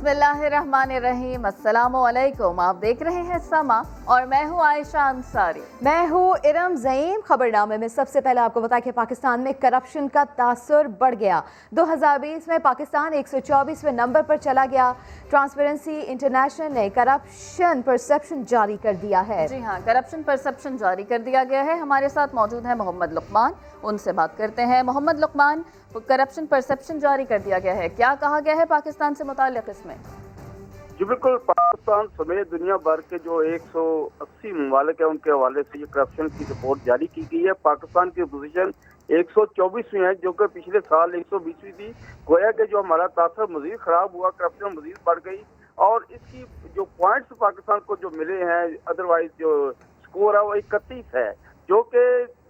बिस्मिल्लाहिर्रहमानिर्रहीम, अस्सलाम वालेकुम। आप देख रहे हैं समा और मैं हूँ आयशा अंसारी। मैं हूँ इरम ज़ईम। खबरनामे में सबसे पहले आपको बताया कि पाकिस्तान में करप्शन का तासुर बढ़ गया। 2020 में पाकिस्तान 124वें नंबर पर चला गया। ट्रांसपेरेंसी इंटरनेशनल ने करप्शन परसेप्शन जारी कर दिया है। जी हाँ, करप्शन परसेप्शन जारी कर दिया गया है। हमारे साथ मौजूद है मोहम्मद लुकमान, उनसे बात करते हैं। मोहम्मद लुकमान, करप्शन परसेप्शन जारी कर दिया गया है, क्या कहा गया है पाकिस्तान से मुताल्लिक इसमें? जी बिल्कुल, पाकिस्तान समेत दुनिया भर के जो 180 ममालिक है उनके हवाले से ये करप्शन की रिपोर्ट जारी की गई है। पाकिस्तान की पोजीशन 124वीं है, जो कि पिछले साल 120वीं थी। गोया कि जो हमारा तासर मजीद खराब हुआ, करप्शन मजीद बढ़ गई और इसकी जो पॉइंट्स पाकिस्तान को जो मिले हैं, अदरवाइज जो स्कोर है वो 31 है, जो कि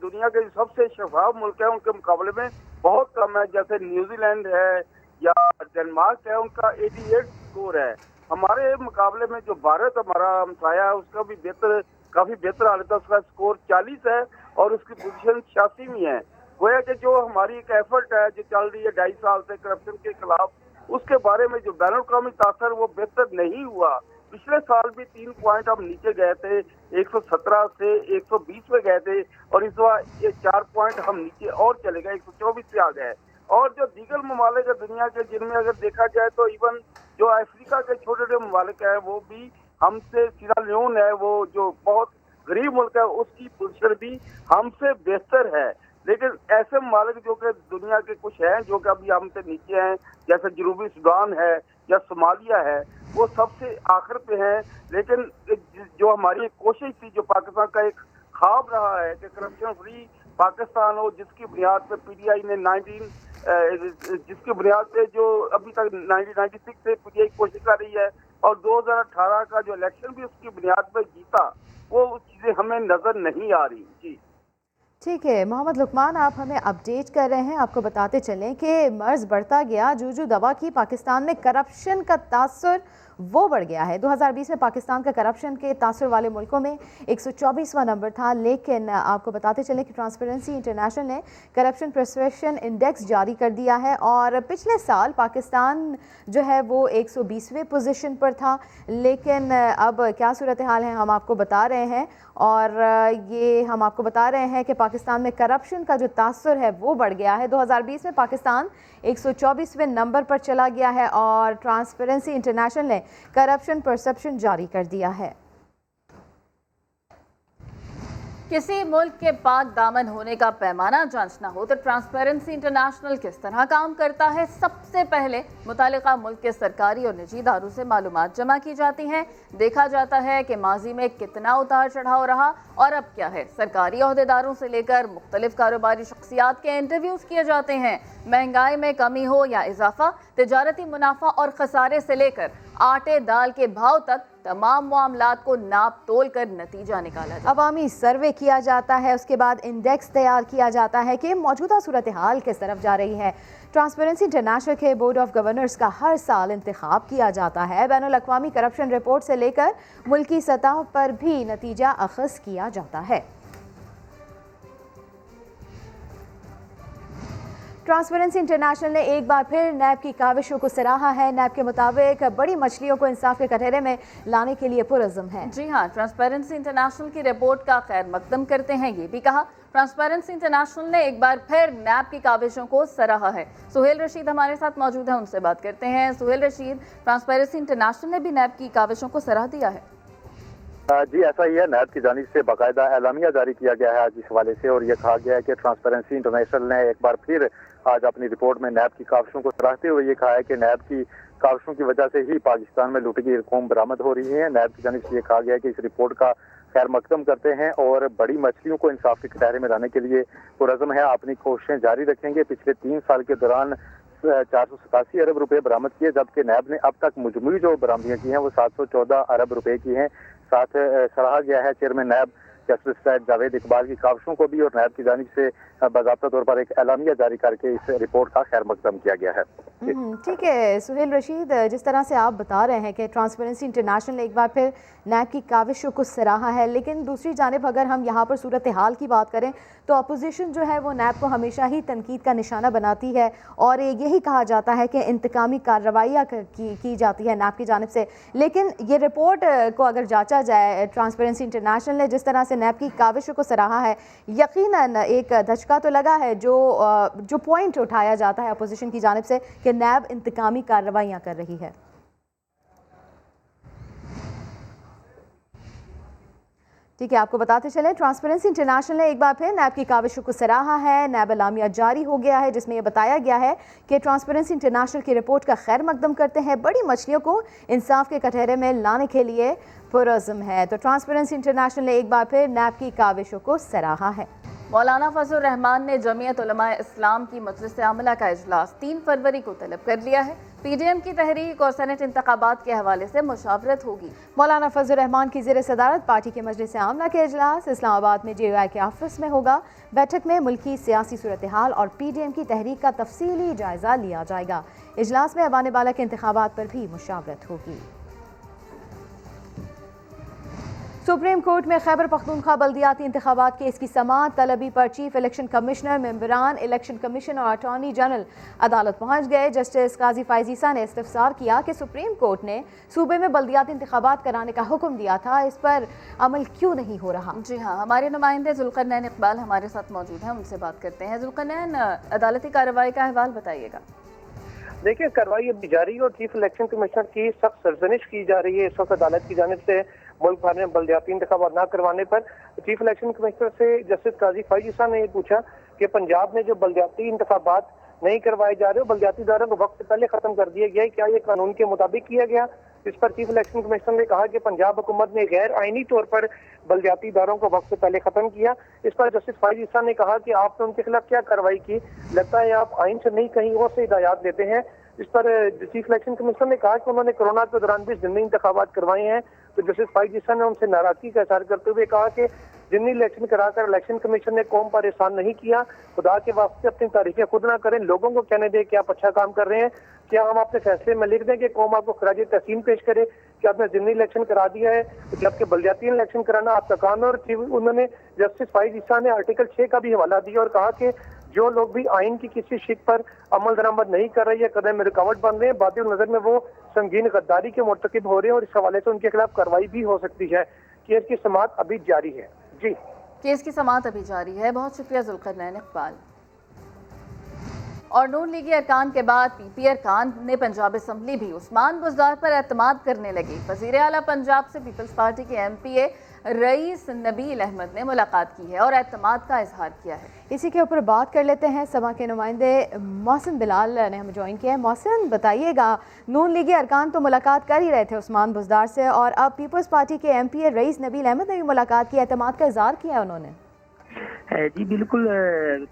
दुनिया के सबसे शफाफ मुल्क है उनके मुकाबले में बहुत कम है। जैसे न्यूजीलैंड है या डेनमार्क है, उनका 88 स्कोर है। हमारे मुकाबले में जो भारत हमारा हमसाया है उसका भी काफी बेहतर हालत है, उसका स्कोर 40 है और उसकी पोजीशन 86वीं है। गोया कि जो हमारी एक एफर्ट है जो चल रही है 2.5 साल से करप्शन के खिलाफ, उसके बारे में जो बैनुल अक़वामी तासर वो बेहतर नहीं हुआ। पिछले साल भी 3 पॉइंट हम नीचे गए थे, 117 से 120 पे गए थे और इस बार ये 4 पॉइंट हम नीचे और चले गए, 124 पे आ गए। और जो दीगर ममालिक है दुनिया के, जिनमें अगर देखा जाए तो इवन जो अफ्रीका के छोटे छोटे ममालिक है वो भी हमसे, सीरा लियोन है वो जो बहुत गरीब मुल्क है, उसकी पोजीशन भी हमसे बेहतर है। लेकिन ऐसे ममालिक जो कि दुनिया के कुछ हैं जो कि अभी हमसे नीचे हैं, जैसे जनूबी सूडान है या सोमालिया है, वो सबसे आखिर पे हैं। लेकिन जो हमारी कोशिश थी, जो पाकिस्तान का एक ख्वाब रहा है कि करप्शन फ्री पाकिस्तान हो, जिसकी बुनियाद पे पीटीआई ने जिसकी बुनियाद पे जो अभी तक 1996 से पीटीआई कोशिश कर रही है और 2018 का जो इलेक्शन भी उसकी बुनियाद पे जीता, वो चीजें हमें नजर नहीं आ रही। जी ठीक है मोहम्मद लुकमान, आप हमें अपडेट कर रहे हैं। आपको बताते चलें कि मर्ज बढ़ता गया, जूजू दवा की पाकिस्तान में करप्शन का तासुर वो बढ़ गया है। 2020 में पाकिस्तान का करप्शन के तासुर वाले मुल्कों में 124वां नंबर था। लेकिन आपको बताते चलें कि ट्रांसपेरेंसी इंटरनेशनल ने करप्शन परसेप्शन इंडेक्स जारी कर दिया है और पिछले साल पाकिस्तान जो है वो 120वें पोजीशन पर था। लेकिन अब क्या सूरत हाल है हम आपको बता रहे हैं और ये हम आपको बता रहे हैं कि पाकिस्तान में करप्शन का जो तासुर है वो बढ़ गया है। 2020 में पाकिस्तान 124वें नंबर पर चला गया है और ट्रांसपेरेंसी इंटरनेशनल ने करप्शन परसेप्शन जारी कर दिया है। किसी मुल्क के पाक दामन होने का पैमाना जांचना हो तो ट्रांसपेरेंसी इंटरनेशनल किस तरह काम करता है? सबसे पहले मुतालिका मुल्क के सरकारी और निजी इदारों से मालूमात जमा की जाती हैं। देखा जाता है कि माजी में कितना उतार चढ़ाव रहा और अब क्या है। सरकारी ओहदेदारों से लेकर मुख्तलिफ कारोबारी शख्सियात के इंटरव्यूज़ किए जाते हैं। महंगाई में कमी हो या इजाफा, तिजारती मुनाफा और खसारे से लेकर आटे दाल के भाव तक तमाम मामलात को नाप तोल कर नतीजा निकाला जाता है। अवामी सर्वे किया जाता है, उसके बाद इंडेक्स तैयार किया जाता है कि मौजूदा सूरत हाल किस तरफ जा रही है। ट्रांसपेरेंसी इंटरनेशनल के बोर्ड ऑफ गवर्नर्स का हर साल इंतखाब किया जाता है। बैनुल अक़वामी करप्शन रिपोर्ट से लेकर मुल्की सतह पर भी नतीजा अखज़ किया जाता है। ट्रांसपेरेंसी इंटरनेशनल ने एक बार फिर नैब की काविशों को सराहा है। नैब के मुताबिक बड़ी मछलियों को इंसाफ के कटहरे में लाने के लिए पुरज़्म है। जी हाँ, ट्रांसपेरेंसी इंटरनेशनल की रिपोर्ट का खैर मकदम करते हैं। ये भी कहा ट्रांसपेरेंसी इंटरनेशनल ने एक बार फिर नैब की काविशों को सराहा है। सुहेल रशीद हमारे साथ मौजूद हैं, उनसे बात करते हैं। सुहेल रशीद, ट्रांसपेरेंसी इंटरनेशनल ने भी नैब की काविशों को सराह दिया है? जी ऐसा ही है। नैब की जानिब से बाकायदा एलामिया जारी किया गया है आज इस हवाले से और ये कहा गया है कि ट्रांसपेरेंसी इंटरनेशनल ने एक बार फिर आज अपनी रिपोर्ट में नैब की काविशों को सराहते हुए ये कहा है कि नैब की काविशों की वजह से ही पाकिस्तान में लूटी की रकूम बरामद हो रही है। नैब की जानिब से ये कहा गया है कि इस रिपोर्ट का खैर मकदम करते हैं और बड़ी मछलियों को इंसाफ के कटहरे में लाने के लिए पुरज़्म है, अपनी कोशिशें जारी रखेंगे। पिछले 3 साल के दौरान 487 अरब रुपए बरामद किए, जबकि नैब ने अब तक मजमूई जो बरामदियां की हैं वो 714 अरब रुपए की हैं। साथ सराहा गया है chairman NAB justice Syed Javed Iqbal की काविशों को भी और नैब की जानिब से बाज़ाब्ता तौर पर एक एलामिया जारी करके इस रिपोर्ट का खैर मकदम किया गया है। ठीक है सुहेल रशीद, जिस तरह से आप बता रहे हैं कि ट्रांसपेरेंसी इंटरनेशनल ने एक बार फिर नैब की काविशों को सराहा है, लेकिन दूसरी जानिब अगर हम यहाँ पर सूरत हाल की बात करें तो अपोजिशन जो है वो नैब को हमेशा ही तनकीद का निशाना बनाती है और यही कहा जाता है कि इंतकामी कार्रवाइयाँ की जाती है नैब की जानिब से। लेकिन ये रिपोर्ट को अगर जांचा जाए, ट्रांसपेरेंसी इंटरनेशनल ने जिस तरह से नैब की काविशों को सराहा है, यकीनन एक धचका तो लगा है जो पॉइंट उठाया जाता है अपोजिशन की जानिब से कि नैब इंतकामी कार्रवाइयाँ कर रही है। ठीक है, आपको बताते चलें ट्रांसपेरेंसी इंटरनेशनल ने एक बार फिर नैब की काविशों को सराहा है। नैब एलामिया जारी हो गया है जिसमें यह बताया गया है कि ट्रांसपेरेंसी इंटरनेशनल की रिपोर्ट का खैर मकदम करते हैं, बड़ी मछलियों को इंसाफ के कटहरे में लाने के लिए पुरअज़्म है। तो ट्रांसपेरेंसी इंटरनेशनल ने एक बार फिर नैब की काविशों को सराहा है। मौलाना फजल रहमान ने जमीयत उलमा इस्लाम की मजलिस आमला का इजलास 3 फरवरी को तलब कर लिया है। पीडीएम की तहरीक और सेनेट इंतखाबात के हवाले से मुशावरत होगी। मौलाना फजल रहमान की ज़ेर सदारत पार्टी के मजलिस आमला के इजलास इस्लामाबाद में JUI के ऑफिस में होगा। बैठक में मुल्की सियासी सूरत हाल और पीडीएम की तहरीक का तफसीली जायजा लिया जाएगा। इजलास में आने वाला के इंतखाबात पर भी मुशावरत होगी। सुप्रीम कोर्ट में खैबर पख्तूनख्वा बल्दियाती इंतखाबात केस की समाअत तलबी पर चीफ इलेक्शन कमिश्नर, मेंबरान इलेक्शन कमीशन और अटॉर्नी जनरल अदालत पहुंच गए। जस्टिस काजी फायजीसा ने इस्तफसार किया कि सुप्रीम कोर्ट ने सूबे में बल्दियाती इंतखाबात कराने का हुक्म दिया था, इस पर अमल क्यों नहीं हो रहा। जी हाँ, हमारे नुमाइंदे जुल्करनैन इकबाल हमारे साथ मौजूद हैं, उनसे बात करते हैं। जुल्करनैन, अदालती कार्रवाई का अहवाल बताइएगा। देखिए, कार्रवाई अभी जारी और चीफ इलेक्शन कमिश्नर की सख्त सरजनिश की जा रही है इस वक्त अदालत की जानिब से मुल्क भर में बल्दियाती इंतखाबात न करवाने पर। चीफ इलेक्शन कमिश्नर से जस्टिस काजी फायजीसा ने पूछा कि पंजाब में जो बल्दियाती इंतखाबात नहीं करवाए जा रहे, बल्दियाती इदारों को वक्त से पहले खत्म कर दिया गया है, क्या ये कानून के मुताबिक किया गया। इस पर चीफ इलेक्शन कमिश्नर ने कहा कि पंजाब हुकूमत ने गैर आईनी तौर पर बल्दियाती इदारों को वक्त से पहले खत्म किया। इस पर जस्टिस फायजीसा ने कहा कि आपने उनके खिलाफ क्या कार्रवाई की, लगता है आप आइन से नहीं कहीं और से हिदायत देते हैं। इस पर चीफ इलेक्शन कमिश्नर ने कहा कि उन्होंने कोरोना के दौरान भी ज़िमनी इंतखाबात करवाए हैं। तो जस्टिस फायजीसा ने उनसे नाराजगी का इजहार करते हुए कहा कि ज़िमनी इलेक्शन कराकर इलेक्शन कमीशन ने कौम पर एहसान नहीं किया, खुदा के वास्ते अपनी तारीफें खुद ना करें, लोगों को कहने दें कि आप अच्छा काम कर रहे हैं। क्या हम अपने फैसले में लिख दें कि कौम आपको खराज तहसीन पेश करे कि आपने ज़िमनी इलेक्शन करा दिया है, जबकि बल्दियाती इलेक्शन कराना आपका काम है। और उन्होंने जस्टिस फायजीसा ने आर्टिकल 6 का भी हवाला दिया और कहा कि जो लोग भी आइन की किसी शिक पर अमल दरामद नहीं कर रहे हैं, कदम में रुकावट बन रहे हैं, बादिल नजर में वो संगीन गद्दारी के मुर्तकिब हो रहे हैं और इस हवाले से उनके खिलाफ कार्रवाई भी हो सकती है। केस की समाअत अभी जारी है। जी, केस की समाअत अभी जारी है। बहुत शुक्रिया जुल्करनैन इकबाल। और नून लीगी अरकान के बाद पीपी अरकान ने पंजाब असम्बली भी उस्मान बुज़दार पर एतमाद करने लगी। वज़ीर आला पंजाब से पीपल्स पार्टी के MPA रईस नबील अहमद ने मुलाकात की है और एतमाद का इजहार किया है। इसी के ऊपर बात कर लेते हैं। सभा के नुमाइंदे मोहसिन बिलाल ने हमें ज्वाइन किया है। मोहसिन, बताइएगा, नून लीगी अरकान तो मुलाकात कर ही रहे थे उस्मान बुज़दार से और अब पीपल्स पार्टी के MPA रईस नबील अहमद ने भी मुलाकात की, एतमाद का इजहार किया है उन्होंने। जी बिल्कुल,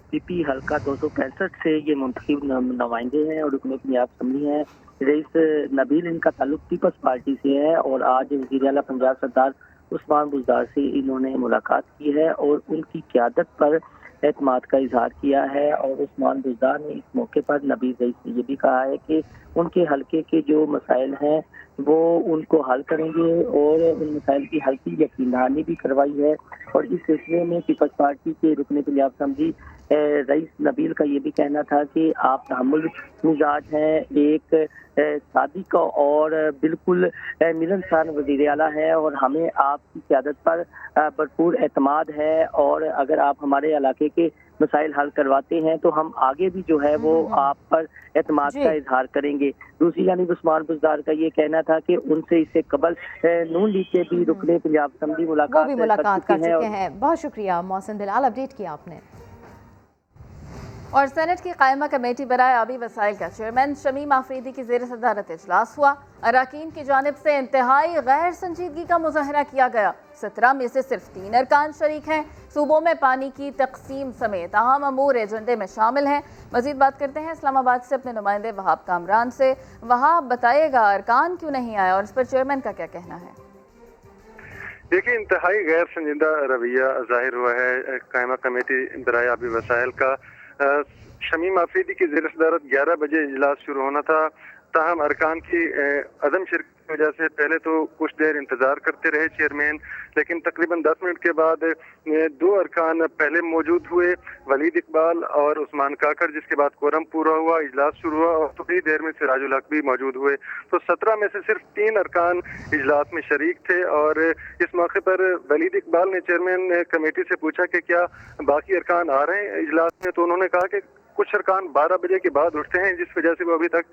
PP हल्का 265 से ये मुंतखब नुमाइंदे हैं और रुकने पंजाब असम्बली हैं। रईस नबील, इनका ताल्लुक पीपल्स पार्टी से है और आज वज़ीर आला पंजाब सरदार उस्मान बुज़दार से इन्होंने मुलाकात की है और उनकी क़यादत पर एतमाद का इजहार किया है। और उस्मान बुज़दार ने इस मौके पर नबील रईस ने ये भी कहा है कि उनके हल्के के जो मसाइल हैं वो उनको हल करेंगे और उन मसाइल की हल की यकीन दहानी भी करवाई है। और इस सिलसिले में पीपल्स पार्टी के रुकने पंजाब असम्बली रईस नबील का ये भी कहना था कि आप तहम्मुल मिजाज हैं, एक सादिक और बिल्कुल मिलनसार वज़ीर आला है और हमें आपकी क़यादत पर भरपूर एतमाद है और अगर आप हमारे इलाके के मसाइल हल करवाते हैं तो हम आगे भी जो है वो आप पर एतमाद का इजहार करेंगे। दूसरी जानिब उस्मान बुज़दार का ये कहना था कि उनसे इससे कबल नून लीग के भी रुकने पंजाब असम्बली मुलाकात कर चुके हैं। बहुत शुक्रिया मोहसिन बिलाल, अपडेट किया आपने। और सेनेट की कायमा कमेटी बराए आबी वसाइल का चेयरमैन शमीम आफरीदी की ज़ेर सदारत इजलास हुआ। अरकान की जानिब से इंतहाई गैर संजीदगी का मुजाहरा किया गया। 17 में से सिर्फ 3 अरकान शरीक हैं। सूबों में पानी की तकसीम समेत अहम अमूर एजेंडे में शामिल हैं। मजीद बात करते हैं इस्लामाबाद से अपने नुमाइंदे वहाब कामरान से। वहाब, बताइएगा, अरकान क्यों नहीं आया और इस पर चेयरमैन का क्या कहना है। देखिए, इंतहाई गैर संजीदा रवैया ज़ाहिर हुआ है कायमा कमेटी बराए आबी वसाइल का। शमीम आफरीदी की ज़ेर सदारत 11 बजे इजलास शुरू होना था, ताहम अरकान की अदम शिरकत की वजह से पहले तो कुछ देर इंतज़ार करते रहे चेयरमैन, लेकिन तकरीबन 10 मिनट के बाद 2 अरकान पहले मौजूद हुए, वलीद इकबाल और उस्मान काकड़, जिसके बाद कोरम पूरा हुआ, इजलास शुरू हुआ और थोड़ी देर में सिराजुल हक भी मौजूद हुए। तो 17 में से सिर्फ 3 अरकान इजलास में शरीक थे और इस मौके पर वलीद इकबाल ने चेयरमैन कमेटी से पूछा कि क्या बाकी अरकान आ रहे हैं इजलास में, तो उन्होंने कहा कि कुछ अरकान 12 बजे के बाद उठते हैं, जिस वजह से वो अभी तक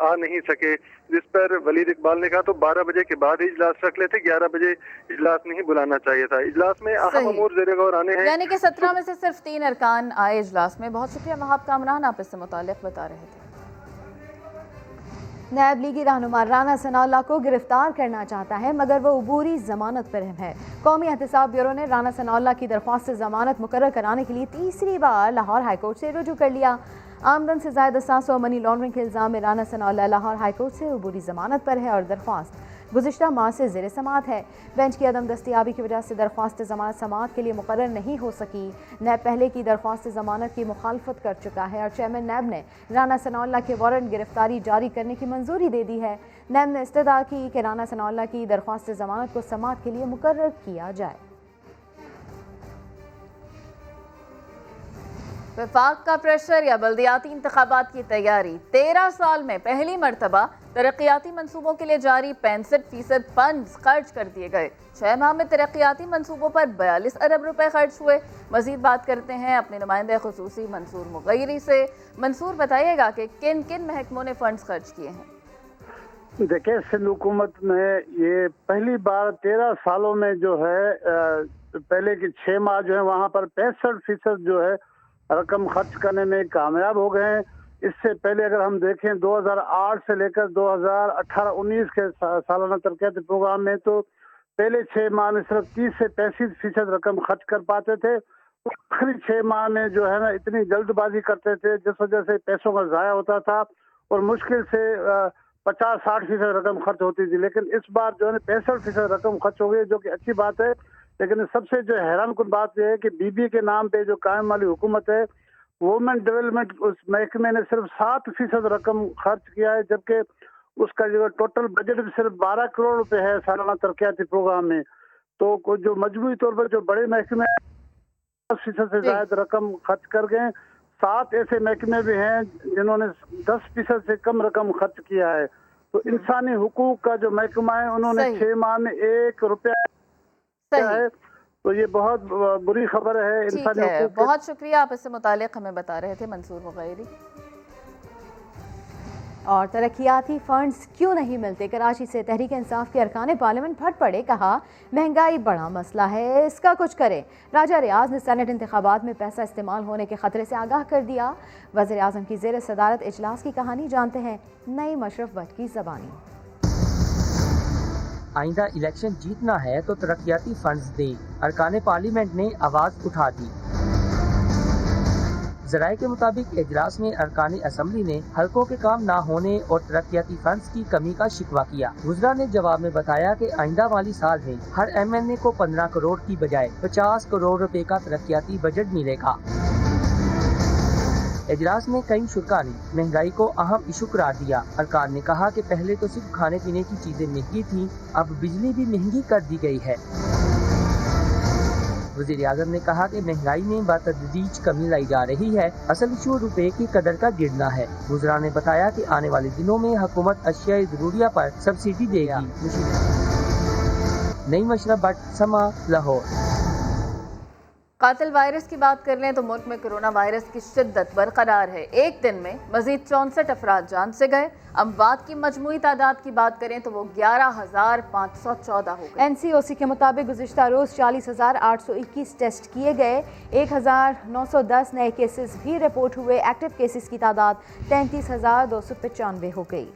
आ नहीं सके। जिस पर वलीद इकबाल ने कहा तो 12 बजे के बाद ही इजलास रख लेते, 11 बजे इजलास नहीं बुलाना चाहिए था। इजलास में अहम अमूर ज़ेर गौर आने हैं, यानी कि 17 में से सिर्फ 3 अरकान आए इजलास में। बहुत शुक्रिया वहाब कामरान, आप इससे मुताल्लिक़ बता रहे थे। नायब लीगी रहनुमा राना सनाउल्लाह को गिरफ्तार करना चाहता है मगर वो अबूरी जमानत पर है। कौमी एहतसाब ब्यूरो ने राना सनाउल्लाह की दरख्वास्त जमानत मुकर्रर कराने के लिए तीसरी बार लाहौर हाईकोर्ट से रुजू कर लिया। आमदन से ज़ायद असास और मनी लॉन्ड्रिंग के इल्ज़ाम में राना सनाउल्लाह लाहौर हाईकोर्ट से अबूरी जमानत पर है और दरख्वास्त गुज़िश्ता माह से ज़ेर समाअत है। बेंच की अदम दस्तियाबी की वजह से दरख्वास्त ज़मानत समाअत के लिए मुकर्रर नहीं हो सकी। नैब पहले की दरख्वास्त ज़मानत की मुखालफत कर चुका है और चेयरमैन नैब ने राना सनाउल्लाह के वारंट गिरफ्तारी जारी करने की मंजूरी दे दी है। नैब ने इस्तदा की कि राना सनाउल्लाह की दरख्वास्त ज़मानत को समाअत के लिए मुकर्रर किया जाए। वफाक का प्रेशर या बल्दियाती इंतखाबात की तैयारी। 13 साल में पहली मरतबा तरक्याती मंसूबों के लिए जारी 65% फंड्स खर्च कर दिए गए। 6 माह में तरक्याती मंसूबों पर 42 अरब रुपए खर्च हुए। मजीद बात करते हैं अपने नुमाइंदे खुसूसी मंसूर मुगैरी से। मंसूर, बताइएगा कि किन किन महकमों ने फंड्स खर्च किए हैं? देखिए, सिंध हुकूमत में ये पहली बार 13 सालों में जो है पहले के 6 माह जो है वहाँ पर 65% जो है रकम खर्च करने में कामयाब हो गए हैं। इससे पहले अगर हम देखें 2008 से लेकर 2018-19 के सालाना तरक्याती प्रोग्राम में तो पहले 6 माह में सिर्फ 30 से 35% रकम खर्च कर पाते थे। आखिरी 6 माह में जो है ना इतनी जल्दबाजी करते थे जिस वजह से पैसों का ज़ाया होता था और मुश्किल से 50-60% रकम खर्च होती थी। लेकिन इस बार जो है 65% रकम खर्च हो गई, जो कि अच्छी बात है। लेकिन सबसे जो हैरान कुन बात यह है कि बीबी के नाम पे जो कायम वाली हुकूमत है, वुमेन डेवलपमेंट उस महकमे ने सिर्फ 7% रकम खर्च किया है, जबकि उसका जो टोटल बजट भी सिर्फ 12 करोड़ रुपए है सालाना तरक्याती प्रोग्राम में। तो जो मजबूरी तौर पर जो बड़े महकमे 10% से ज्यादा रकम खर्च कर गए। 7 ऐसे महकमे भी हैं जिन्होंने 10% से कम रकम खर्च किया है। तो इंसानी हुकूक का जो महकमा है उन्होंने 6 माह में 1 रुपया है, तो ये बहुत बुरी खबर है इंसानी हुकूक। बहुत शुक्रिया, आप इससे मुतालिक हमें बता रहे थे मंसूर मुगैरी। और तरक्याती फंड्स क्यों नहीं मिलते? कराची से तहरीक इंसाफ के अरकान पार्लियामेंट फट पड़े, कहा महंगाई बड़ा मसला है, इसका कुछ करें। राजा रियाज ने सेनेट इंतखाबात में पैसा इस्तेमाल होने के खतरे से आगाह कर दिया। वज़ीर आज़म की ज़ेर सदारत इजलास की कहानी जानते हैं नई मशरफ भट्ट की ज़बानी। आइंदा इलेक्शन जीतना है तो तरक्याती फंड्स दे, अरकान पार्लियामेंट ने आवाज़ उठा दी। ज़राए के मुताबिक इजलास में अरकान असम्बली ने हल्कों के काम ना होने और तरक्याती फंड्स की कमी का शिकवा किया। वुज़रा ने जवाब में बताया कि आइंदा वाली साल में हर MNA को 15 करोड़ की बजाय 50 करोड़ रुपए का तरक्याती बजट मिलेगा। इजलास में कई शुरा ने महंगाई को अहम इशू करार दिया। अरकान ने कहा कि पहले तो सिर्फ खाने पीने की चीजें महंगी थी, अब बिजली भी महंगी कर दी गई है। वज़ीर आज़म ने कहा कि महंगाई में बतदरीज कमी लाई जा रही है, असल इशू रुपए की कदर का गिरना है। वुज़रा ने बताया कि आने वाले दिनों में हुकूमत अशिया ज़रूरिया पर सब्सिडी देगी। नई मशरफ भट्ट, समा, लाहौर। कातिल वायरस की बात कर लें तो मुल्क में कोरोना वायरस की शिद्दत बरकरार है। एक दिन में मजीद 64 अफराद जान से गए। अमवात की मजमूई तादाद की बात करें तो वो 11,514 हो गए। NCOC के मुताबिक गुज़िश्ता रोज़ 40,821 टेस्ट किए गए। 1,910 नए केसेस भी रिपोर्ट हुए। एक्टिव केसेस की तादाद 33,295 हो गई।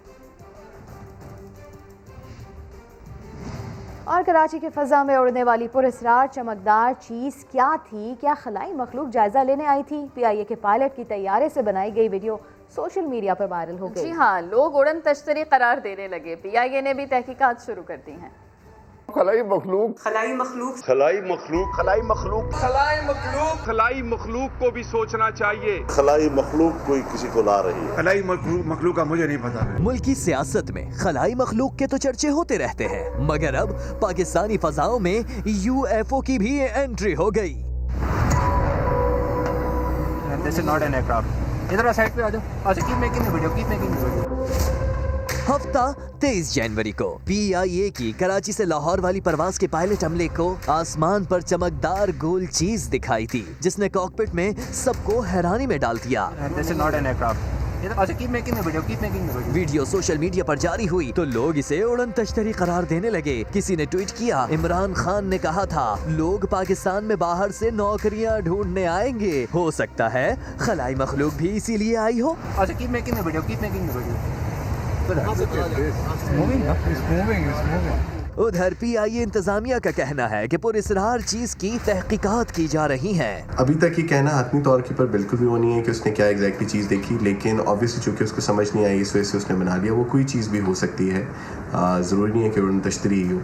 और कराची के फ़ज़ा में उड़ने वाली पुरस्कार चमकदार चीज़ क्या थी? क्या खलाई मखलूक जायज़ा लेने आई थी? PIA के पायलट की तैयारी से बनाई गई वीडियो सोशल मीडिया पर वायरल हो गई। जी हाँ, लोग उड़न तश्तरी करार देने लगे। PIA ने भी तहकीकात शुरू कर दी हैं। خلائی مخلوق خلائی مخلوق خلائی مخلوق خلائی مخلوق خلائی مخلوق خلائی مخلوق کو بھی سوچنا چاہیے. خلائی مخلوق کوئی کسی کو لا رہی ہے. خلائی مخلوق کا مجھے نہیں پتا. ملکی سیاست میں خلائی مخلوق کے تو چرچے ہوتے رہتے ہیں، مگر اب پاکستانی فضاؤں میں UFO کی بھی انٹری ہو گئی. This is not an aircraft. ادھر سائڈ پہ آ جاؤ. اچھا keep making the video, keep making the video. ہفتہ 23 جنوری کو PIA کی کراچی سے لاہور والی پرواز کے پائلٹ عملے کو آسمان پر چمکدار گول چیز دکھائی تھی جس نے کاکپٹ میں سب کو حیرانی میں ڈال دیا. This is not an aircraft. اچھا keep making the video, keep making the video. Video social media پر جاری ہوئی تو لوگ اسے اڑن تشتری قرار دینے لگے. کسی نے ٹویٹ کیا، عمران خان نے کہا تھا لوگ پاکستان میں باہر سے نوکریاں ڈھونڈنے آئیں گے، ہو سکتا ہے خلائی مخلوق بھی اسی لیے آئی ہو. اچھا keep making the video, keep making the video. ادھر PIA انتظامیہ کا کہنا ہے کہ پراسرار چیز کی تحقیقات کی جا رہی ہیں. ابھی تک یہ کہنا حتمی طور پر بالکل بھی وہ نہیں ہے کہ اس نے کیا ایگزیکٹلی چیز دیکھی، لیکن آبویسلی چونکہ اس کو سمجھ نہیں آئی اس وجہ سے اس نے بنا لیا. وہ کوئی چیز بھی ہو سکتی ہے، ضروری نہیں ہے کہ اڑن تشتری ہی ہو.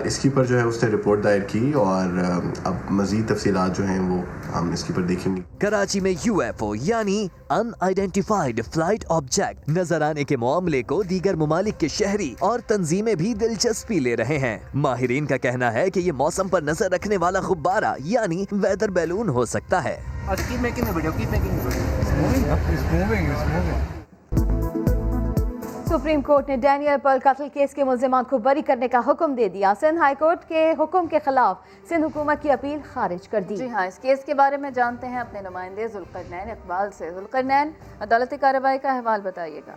اس کی پر جو ہے اس نے رپورٹ دائر کی اور اب مزید تفصیلات جو ہیں وہ ہم اس کی پر دیکھیں گے. کراچی میں UFO یعنی ان آئیڈینٹیفائڈ فلائٹ آبجیکٹ نظر آنے کے معاملے کو دیگر ممالک کے شہری اور تنظیمیں بھی دلچسپی لے رہے ہیں. ماہرین کا کہنا ہے کہ یہ موسم پر نظر رکھنے والا غبارہ یعنی ویدر بیلون ہو سکتا ہے. keep making the video, keep making the video. It's moving, it's moving, it's moving. Supreme court نے ڈینیل پرل قتل کیس کے ملزمان کو بری کرنے کا حکم دے دیا. سندھ ہائی کورٹ کے حکم کے خلاف سندھ حکومت کی اپیل خارج کر دی. جی ہاں، اس کیس کے بارے میں جانتے ہیں اپنے نمائندے ذوالقرنین اقبال سے. ذوالقرنین، عدالتی کارروائی کا احوال بتائیے گا.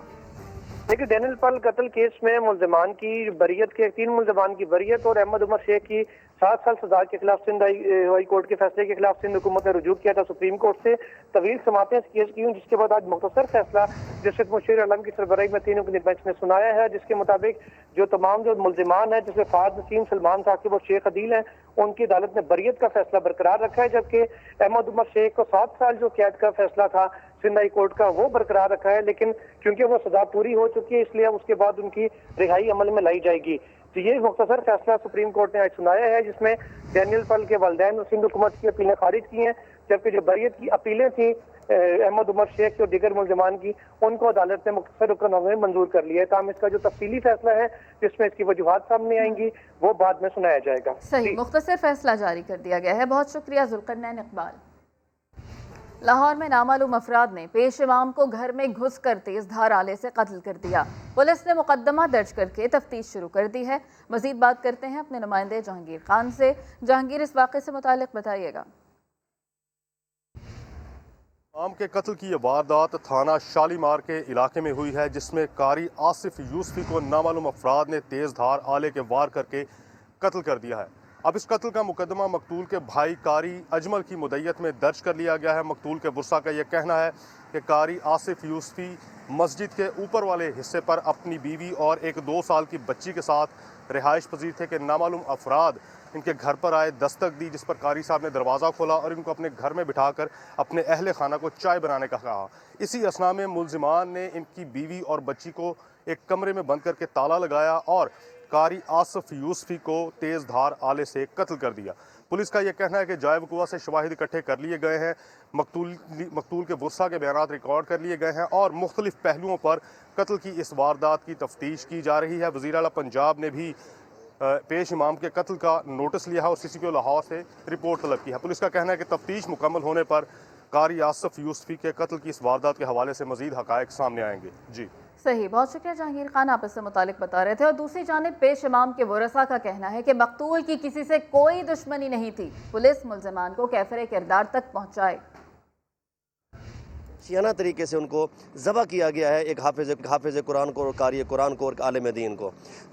دیکھیے ڈینیل پرل قتل کیس میں ملزمان کی بریت کے 3 ملزمان کی بریت اور احمد عمر شیخ کی 7 سال سزا کے خلاف سندھ ہائی کورٹ کے فیصلے کے خلاف سندھ حکومت نے رجوع کیا تھا سپریم کورٹ سے. طویل سماعتیں اس کیس کی ہوں جس کے بعد آج مختصر فیصلہ ڈسٹرکٹ مشیر عالم کی سربراہی میں 3 رکنی بینچ نے سنایا ہے، جس کے مطابق جو تمام جو ملزمان ہیں جس میں فہد نسیم، سلمان ثاقب اور شیخ عدیل ہیں، ان کی عدالت نے بریت کا فیصلہ برقرار رکھا ہے، جبکہ احمد عمر شیخ کو 7 سال جو قید کا فیصلہ تھا سندھ ہائی کورٹ کا وہ برقرار رکھا ہے، لیکن کیونکہ وہ سزا پوری ہو چکی ہے اس لیے اس کے بعد ان کی رہائی عمل میں لائی جائے گی. تو یہ مختصر فیصلہ سپریم کورٹ نے آج سنایا ہے، جس میں ڈینیل پرل کے والدین اور سندھ حکومت کی اپیلیں خارج کی ہیں، جبکہ جو بریت کی اپیلیں تھیں احمد عمر شیخ اور دیگر ملزمان کی ان کو عدالت نے مختصر رکن میں منظور کر لیا ہے. تاہم اس کا جو تفصیلی فیصلہ ہے جس میں اس کی وجوہات سامنے آئیں گی وہ بعد میں سنایا جائے گا. صحیح، مختصر فیصلہ جاری کر دیا گیا ہے. بہت شکریہ ذوالقرنین اقبال. لاہور میں نامعلوم افراد نے پیش امام کو گھر میں گھس کر تیز دھار آلے سے قتل کر دیا. پولیس نے مقدمہ درج کر کے تفتیش شروع کر دی ہے. مزید بات کرتے ہیں اپنے نمائندے جہانگیر خان سے. جہانگیر، اس واقعے سے متعلق بتائیے گا. امام کے قتل کی یہ واردات تھانہ شالیمار کے علاقے میں ہوئی ہے، جس میں قاری آصف یوسفی کو نامعلوم افراد نے تیز دھار آلے کے وار کر کے قتل کر دیا ہے. اب اس قتل کا مقدمہ مقتول کے بھائی قاری اجمل کی مدعیت میں درج کر لیا گیا ہے. مقتول کے ورثاء کا یہ کہنا ہے کہ قاری آصف یوسفی مسجد کے اوپر والے حصے پر اپنی بیوی اور ایک 2 سال کی بچی کے ساتھ رہائش پذیر تھے کہ نامعلوم افراد ان کے گھر پر آئے، دستک دی، جس پر قاری صاحب نے دروازہ کھولا اور ان کو اپنے گھر میں بٹھا کر اپنے اہل خانہ کو چائے بنانے کا کہا. اسی اثناء میں ملزمان نے ان کی بیوی اور بچی کو ایک کمرے میں بند کر کے تالا لگایا اور قاری آصف یوسفی کو تیز دھار آلے سے قتل کر دیا. پولیس کا یہ کہنا ہے کہ جائے وقوع سے شواہد اکٹھے کر لیے گئے ہیں، مقتول کے ورثاء کے بیانات ریکارڈ کر لیے گئے ہیں اور مختلف پہلوؤں پر قتل کی اس واردات کی تفتیش کی جا رہی ہے. وزیر اعلیٰ پنجاب نے بھی پیش امام کے قتل کا نوٹس لیا ہے اور CCPO لاہور سے رپورٹ طلب کی ہے. پولیس کا کہنا ہے کہ تفتیش مکمل ہونے پر قاری آصف یوسفی کے قتل کی اس واردات کے حوالے سے مزید حقائق سامنے آئیں گے. جی صحیح، بہت شکریہ جہانگیر خان، آپ اس سے متعلق بتا رہے تھے. اور دوسری جانب پیش امام کے ورثاء کا کہنا ہے کہ مقتول کی کسی سے کوئی دشمنی نہیں تھی. پولیس ملزمان کو کیفر کردار تک پہنچائے. شیانہ طریقے سے ان کو ذبح کیا گیا ہے، ایک حافظ قرآن کو اور قاری قرآن کو اور عالم دین کو.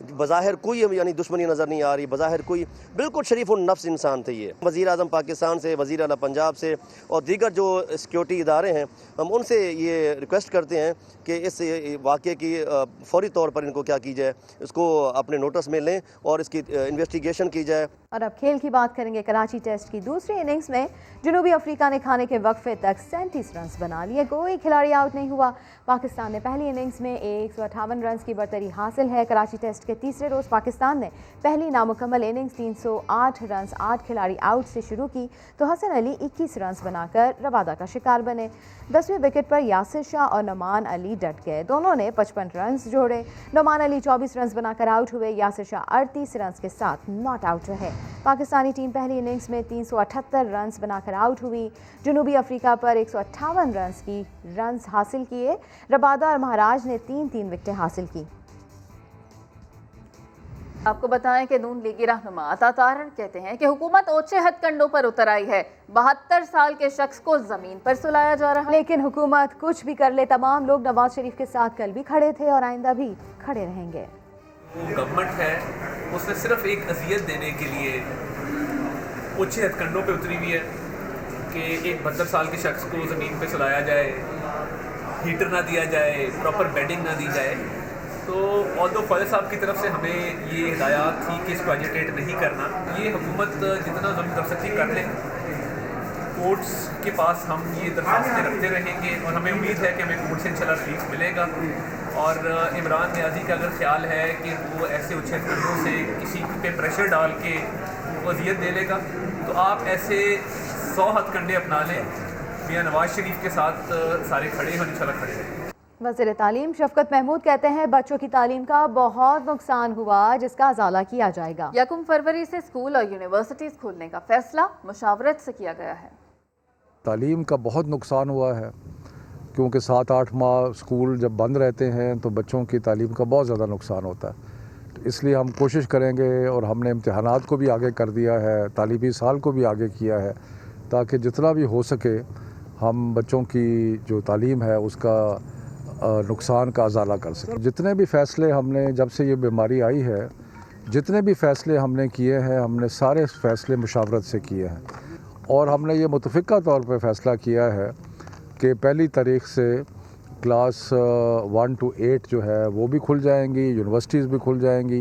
بظاہر کوئی یعنی دشمنی نظر نہیں آ رہی، بظاہر کوئی بالکل شریف النفس انسان تھے. یہ وزیر اعظم پاکستان سے، وزیر اعلیٰ پنجاب سے اور دیگر جو سیکیورٹی ادارے ہیں، ہم ان سے یہ ریکویسٹ کرتے ہیں کہ اس واقعے کی فوری طور پر ان کو کیا کی جائے، اس کو اپنے نوٹس میں لیں اور اس کی انویسٹیگیشن کی جائے. और अब खेल की बात करेंगे। कराची टेस्ट की दूसरी इनिंग्स में जनूबी अफ्रीका ने खाने के वक्फे तक 37 रन बना लिए, कोई खिलाड़ी आउट नहीं हुआ। पाकिस्तान ने पहली इनिंग्स में 158 रन की बरतरी हासिल है। कराची टेस्ट के तीसरे रोज़ पाकिस्तान ने पहली नामुकम्मल इनिंग्स 308 रन 8 खिलाड़ी आउट से शुरू की तो हसन अली 21 रन बनाकर रबादा का शिकार बने। 10वें विकेट पर यासिर शाह और नोमान अली डट गए, दोनों ने 55 रन जोड़े। नोमान अली 24 रन बनाकर आउट हुए, यासिर शाह 38 रन के साथ नॉट आउट रहे। पाकिस्तानी टीम पहली इनिंग्स में 378 रन बनाकर आउट हुई। जनूबी अफ्रीका पर 158 रन हासिल किए। रबादा और महाराज ने 3-3 विकेटें हासिल की। आपको बताएं कि नून लीगी रहनुमा अता तारण कहते हैं कि हुकूमत ओछे हथकंडों पर उतर आई है। 72 साल के शख्स को जमीन पर सुलाया जा रहा है। लेकिन हुकूमत कुछ भी कर ले, तमाम लोग नवाज शरीफ के साथ कल भी खड़े थे और आइंदा भी खड़े रहेंगे। गवर्नमेंट है उसने सिर्फ एक अजियत देने के लिए ओछे हथकंडों पे उतरी हुई है कि एक 72 साल के शख्स को ज़मीन पे सुलाया जाए, हीटर ना दिया जाए, प्रॉपर बेडिंग ना दी जाए। तो ऑल्दो फौज साहब की तरफ से हमें ये हिदायत थी कि इसको एजिटेट नहीं करना। ये हुकूमत जितना जुल्म कर सकती कर ले। कोर्ट्स के पास हम ये दरख्वास्तें रखते रहेंगे और हमें उम्मीद है कि हमें कोर्ट से इंशाल्लाह रिलीफ मिलेगा। और इमरान नियाज़ी का अगर ख्याल है कि वो ऐसे उछेद खंडों से किसी पे प्रेशर डाल के वो अजियत दे लेगा तो आप ऐसे 100 हथकंडे अपना लें। मियां नवाज शरीफ के साथ सारे खड़े हों, इंशाल्लाह खड़े रहें। वज़ीर तालीम शफकत महमूद कहते हैं बच्चों की तालीम का बहुत नुकसान हुआ जिसका अजाला किया जाएगा। 1 फरवरी से स्कूल और यूनिवर्सिटीज़ खोलने का फैसला मुशावरत से किया गया है। तालीम का बहुत नुकसान हुआ है क्योंकि 7-8 माह स्कूल जब बंद रहते हैं तो बच्चों की तालीम का बहुत ज़्यादा नुकसान होता है। तो इसलिए हम कोशिश करेंगे और हमने इम्तिहानात को भी आगे कर दिया है, तालीमी साल को भी आगे किया है ताकि जितना भी हो सके हम बच्चों की जो तालीम है उसका नुकसान का अजाला कर सकें। जितने भी फ़ैसले हमने जब से ये बीमारी आई है, जितने भी फ़ैसले हमने किए हैं, हमने सारे फ़ैसले मुशावरत से किए हैं और हमने ये मुतफ़िक़ा तौर पे फ़ैसला किया है कि पहली तारीख से क्लास 1 to 8 जो है वो भी खुल जाएंगी, यूनिवर्सिटीज़ भी खुल जाएंगी।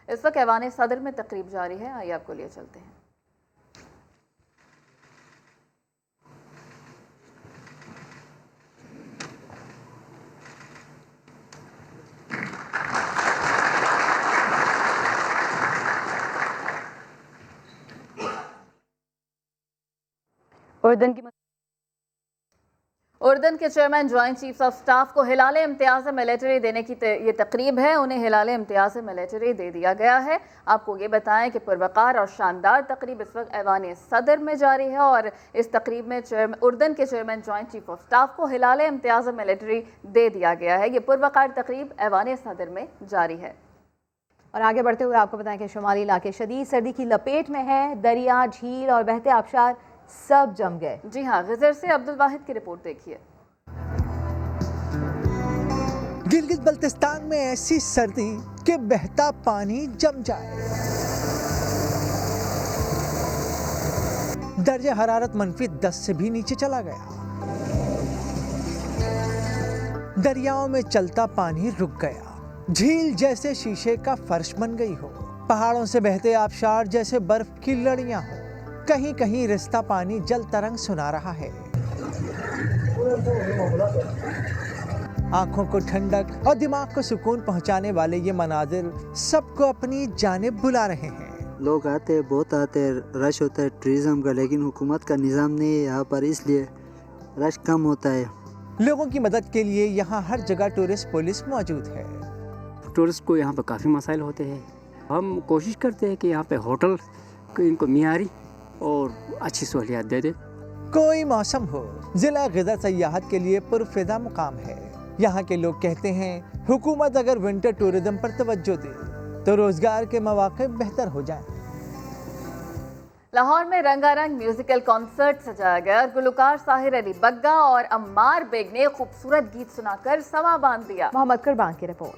इस वक्त ऐवान सदर में तकरीब जारी है, आइए आपको लिए चलते हैं। उर्दन के chairman joint chiefs of staff को हिलाले इम्तियाज़ मिलिट्री देने की ये तकरीब है। उन्हें हिलाले इम्तियाज़ मिलिट्री दे दिया गया है। आपको ये बताएं कि पुरवकार और शानदार तकरीब इस वक्त ऐवान सदर में जारी है और इस तकरीब में उर्दन के chairman joint chief of staff को हिलाले इम्तियाज़ मिलिट्री दे दिया गया है। ये पुरवकार तकरीब ऐवान सदर में जारी है। और आगे बढ़ते हुए आपको बताएं कि शुमाली इलाके शदीद सर्दी की लपेट में है। दरिया, झील और बहते आबशार सब जम गए। जी हाँ, गजर से अब्दुल वाहिद की रिपोर्ट देखिए। गिलगित बल्तिस्तान में ऐसी सर्दी कि बहता पानी जम जाए। दर्जे हरारत -10 से भी नीचे चला गया। दरियाओं में चलता पानी रुक गया। झील जैसे शीशे का फर्श बन गई हो। पहाड़ों से बहते आबशार जैसे बर्फ की लड़ियां हो। कहीं कहीं रिश्ता पानी जल तरंग सुना रहा है। आंखों को ठंडक और दिमाग को सुकून पहुंचाने वाले ये मनाजिर सबको अपनी जानिब बुला रहे हैं। लोग आते हैं, बहुत आते हैं, रश होता है टूरिज्म का, लेकिन हुकूमत का निज़ाम नहीं है यहाँ पर, इसलिए रश कम होता है। लोगों की मदद के लिए यहाँ हर जगह टूरिस्ट पुलिस मौजूद है। टूरिस्ट को यहाँ पर काफ़ी मसाइल होते हैं। हम कोशिश करते हैं कि यहाँ पे होटल इनको मियारी और अच्छी सहूलियत दे दे। कोई मौसम हो, जिला ग़िज़ा सयाहत के लिए पुरफ़िज़ा मुकाम है। यहाँ के लोग कहते हैं हुकूमत अगर विंटर टूरिज्म पर तवज्जो दे तो रोजगार के मौके बेहतर हो जाएं। लाहौर में रंगारंग म्यूजिकल कॉन्सर्ट सजाया गया। गुलकार साहिर अली बग्गा और अम्मार बेग ने खूबसूरत गीत सुनाकर समा बांध दिया। मोहम्मद कुर्बान की रिपोर्ट।